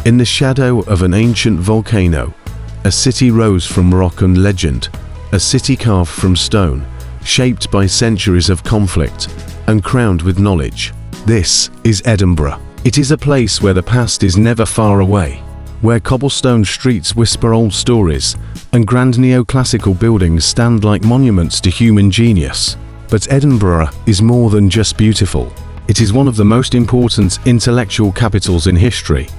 In the shadow of an ancient volcano, a city rose from rock and legend, a city carved from stone, shaped by centuries of conflict, and crowned with knowledge. This is Edinburgh. It is a place where the past is never far away, where cobblestone streets whisper old stories, and grand neoclassical buildings stand like monuments to human genius. But Edinburgh is more than just beautiful. It is one of the most important intellectual capitals in history,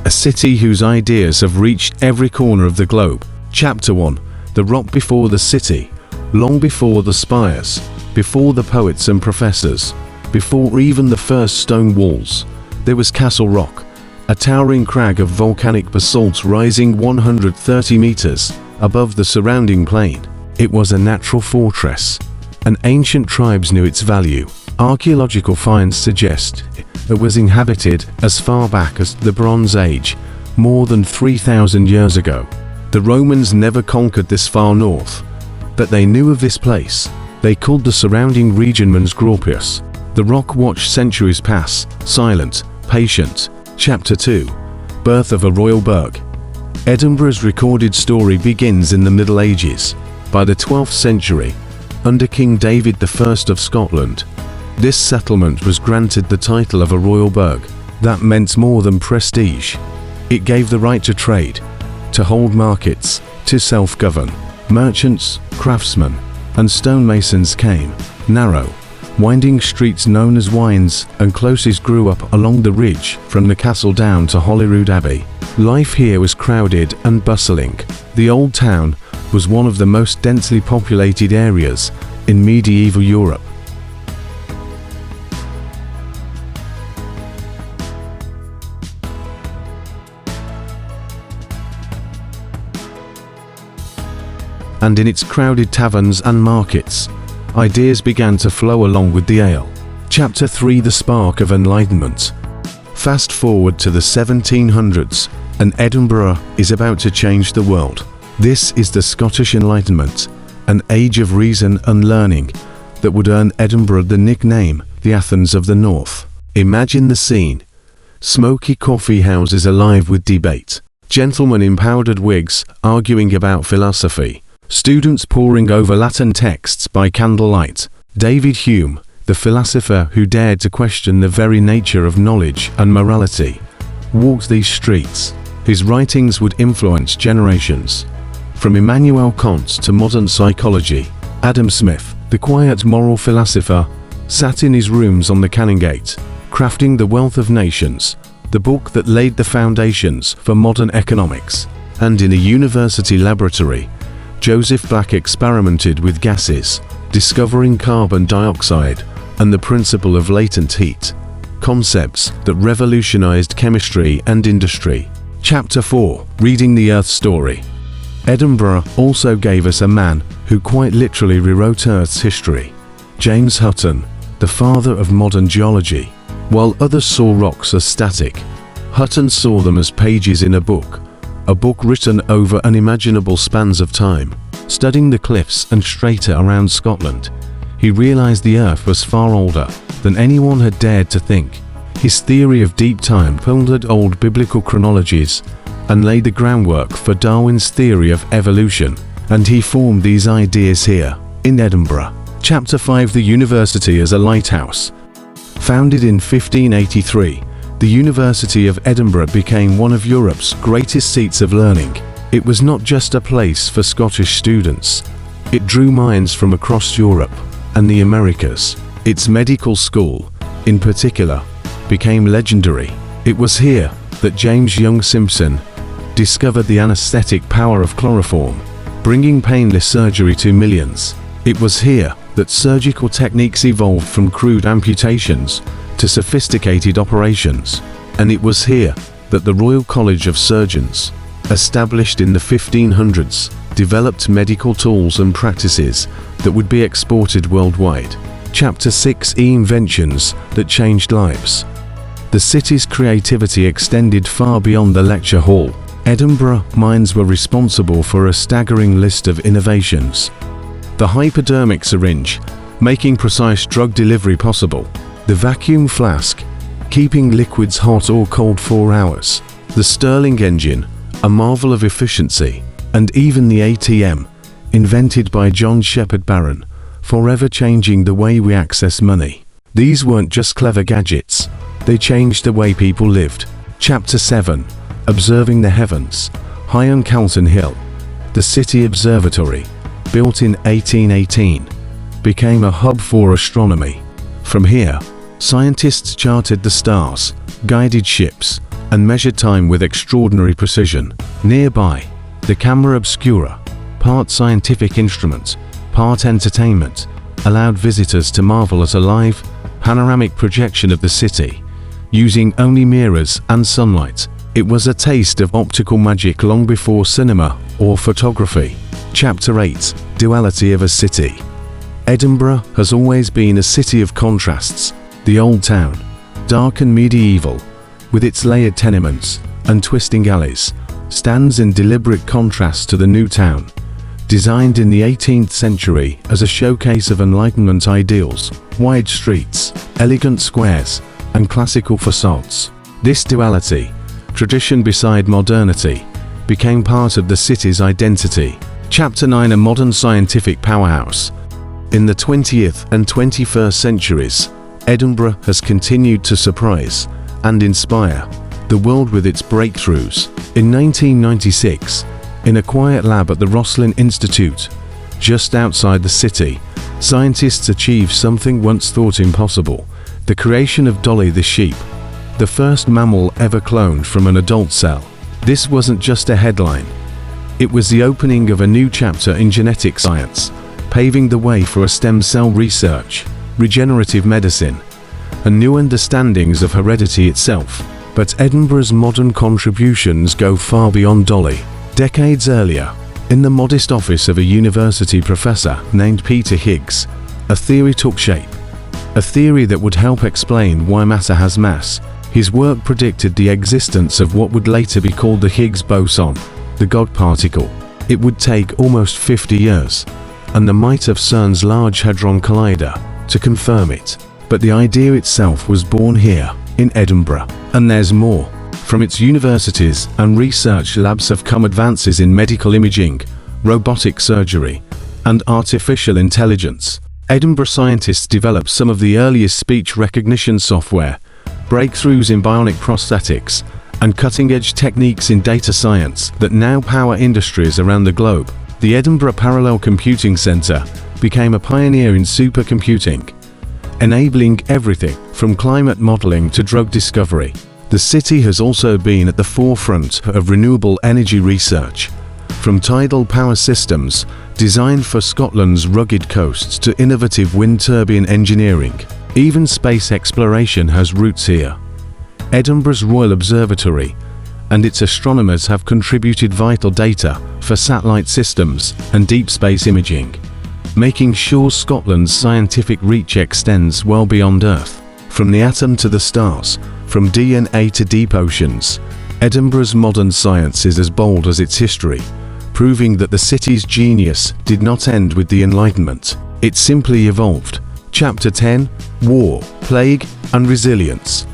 a city whose ideas have reached every corner of the globe. Chapter 1. The rock before the city. Long before the spires, before the poets and professors, before even the first stone walls, there was Castle Rock, a towering crag of volcanic basalt rising 130 meters above the surrounding plain. It was a natural fortress, and ancient tribes knew its value. Archaeological finds suggest it was inhabited as far back as the Bronze Age, more than 3,000 years ago. The Romans never conquered this far north, but they knew of this place. They called the surrounding region Mons Gropius. The rock watched centuries pass, silent, patient. Chapter 2. Birth of a Royal Burgh. Edinburgh's recorded story begins in the Middle Ages. By the 12th century, under King David I of Scotland, this settlement was granted the title of a royal burgh. That meant more than prestige. It gave the right to trade, to hold markets, to self-govern. Merchants, craftsmen, and stonemasons came. Narrow, winding streets known as wynds and closes grew up along the ridge from the castle down to Holyrood Abbey. Life here was crowded and bustling. The old town was one of the most densely populated areas in medieval Europe. And in its crowded taverns and markets, ideas began to flow along with the ale. Chapter 3. The Spark of Enlightenment. Fast forward to the 1700s, and Edinburgh is about to change the world. This is the Scottish Enlightenment, an age of reason and learning that would earn Edinburgh the nickname, the Athens of the North. Imagine the scene. Smoky coffee houses alive with debate. Gentlemen in powdered wigs arguing about philosophy. Students poring over Latin texts by candlelight. David Hume, the philosopher who dared to question the very nature of knowledge and morality, walked these streets. His writings would influence generations. From Immanuel Kant to modern psychology, Adam Smith, the quiet moral philosopher, sat in his rooms on the Canongate, crafting The Wealth of Nations, the book that laid the foundations for modern economics. And in a university laboratory, Joseph Black experimented with gases, discovering carbon dioxide and the principle of latent heat, concepts that revolutionized chemistry and industry. Chapter 4. Reading the Earth Story. Edinburgh also gave us a man who quite literally rewrote Earth's history. James Hutton, the father of modern geology. While others saw rocks as static, Hutton saw them as pages in a book written over unimaginable spans of time. Studying the cliffs and strata around Scotland, he realized the Earth was far older than anyone had dared to think. His theory of deep time pondered old biblical chronologies and laid the groundwork for Darwin's theory of evolution, and he formed these ideas here, in Edinburgh. Chapter 5. The University as a Lighthouse. Founded in 1583, the University of Edinburgh became one of Europe's greatest seats of learning. It was not just a place for Scottish students. It drew minds from across Europe and the Americas. Its medical school, in particular, became legendary. It was here that James Young Simpson discovered the anesthetic power of chloroform, bringing painless surgery to millions. It was here that surgical techniques evolved from crude amputations to sophisticated operations. And it was here that the Royal College of Surgeons, established in the 1500s, developed medical tools and practices that would be exported worldwide. Chapter 6. Inventions that changed lives. The city's creativity extended far beyond the lecture hall. Edinburgh minds were responsible for a staggering list of innovations. The hypodermic syringe, making precise drug delivery possible. The vacuum flask, keeping liquids hot or cold for hours. The Stirling engine, a marvel of efficiency, and even the ATM, invented by John Shepherd Barron, forever changing the way we access money. These weren't just clever gadgets, they changed the way people lived. Chapter 7. Observing the Heavens. High on Calton Hill, the city observatory, built in 1818, became a hub for astronomy. From here, scientists charted the stars, guided ships, and measured time with extraordinary precision. Nearby, the camera obscura, part scientific instrument, part entertainment, allowed visitors to marvel at a live, panoramic projection of the city, using only mirrors and sunlight. It was a taste of optical magic long before cinema or photography. Chapter 8. Duality of a city. Edinburgh has always been a city of contrasts. The old town, dark and medieval, with its layered tenements and twisting alleys, stands in deliberate contrast to the new town, designed in the 18th century as a showcase of Enlightenment ideals, wide streets, elegant squares, and classical facades. This duality, tradition beside modernity, became part of the city's identity. Chapter 9. A modern scientific powerhouse. In the 20th and 21st centuries, Edinburgh has continued to surprise and inspire the world with its breakthroughs. In 1996, in a quiet lab at the Roslin Institute, just outside the city, scientists achieved something once thought impossible: the creation of Dolly the Sheep, the first mammal ever cloned from an adult cell. This wasn't just a headline. It was the opening of a new chapter in genetic science, paving the way for stem cell research, regenerative medicine, and new understandings of heredity itself. But Edinburgh's modern contributions go far beyond Dolly. Decades earlier, in the modest office of a university professor named Peter Higgs, a theory took shape. A theory that would help explain why matter has mass. His work predicted the existence of what would later be called the Higgs boson, the God particle. It would take almost 50 years, and the might of CERN's Large Hadron Collider, to confirm it. But the idea itself was born here, in Edinburgh. And there's more. From its universities and research labs have come advances in medical imaging, robotic surgery, and artificial intelligence. Edinburgh scientists developed some of the earliest speech recognition software, breakthroughs in bionic prosthetics, and cutting-edge techniques in data science that now power industries around the globe. The Edinburgh Parallel Computing Centre became a pioneer in supercomputing, enabling everything from climate modelling to drug discovery. The city has also been at the forefront of renewable energy research, from tidal power systems designed for Scotland's rugged coasts to innovative wind turbine engineering. Even space exploration has roots here. Edinburgh's Royal Observatory and its astronomers have contributed vital data for satellite systems and deep space imaging, making sure Scotland's scientific reach extends well beyond Earth. From the atom to the stars, from DNA to deep oceans, Edinburgh's modern science is as bold as its history, proving that the city's genius did not end with the Enlightenment. It simply evolved. Chapter 10. War, Plague, and Resilience.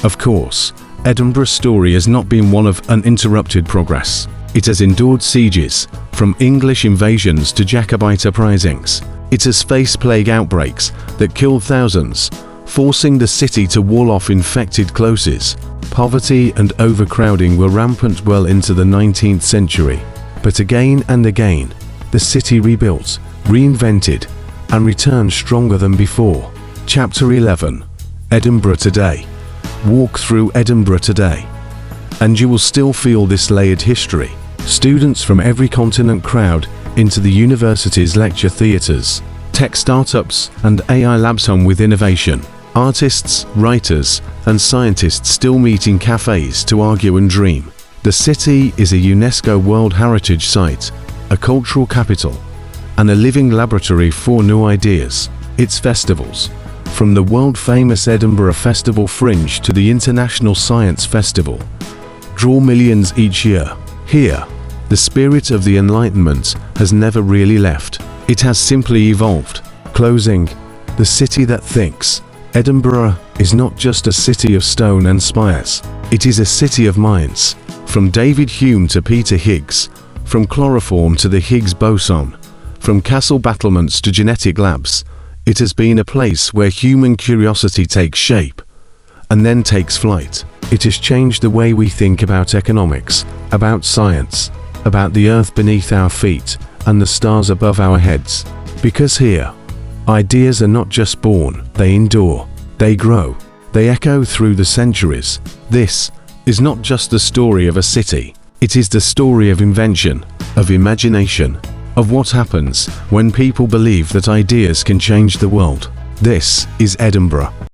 Of course, Edinburgh's story has not been one of uninterrupted progress. It has endured sieges, from English invasions to Jacobite uprisings. It has faced plague outbreaks that killed thousands, forcing the city to wall off infected closes. Poverty and overcrowding were rampant well into the 19th century. But again and again, the city rebuilt, reinvented, and returned stronger than before. Chapter 11. Edinburgh Today. Walk through Edinburgh today, and you will still feel this layered history. Students from every continent crowd into the university's lecture theatres, tech startups and AI labs hum with innovation. Artists, writers, and scientists still meet in cafes to argue and dream. The city is a UNESCO World Heritage Site, a cultural capital, and a living laboratory for new ideas. Its festivals, from the world-famous Edinburgh Festival Fringe to the International Science Festival, draw millions each year. Here, the spirit of the Enlightenment has never really left. It has simply evolved. Closing. The city that thinks. Edinburgh is not just a city of stone and spires. It is a city of minds, from David Hume to Peter Higgs, from chloroform to the Higgs boson, from castle battlements to genetic labs. It has been a place where human curiosity takes shape and then takes flight. It has changed the way we think about economics, about science, about the earth beneath our feet and the stars above our heads. Because here, ideas are not just born, they endure, they grow, they echo through the centuries. This is not just the story of a city, it is the story of invention, of imagination, of what happens when people believe that ideas can change the world. This is Edinburgh.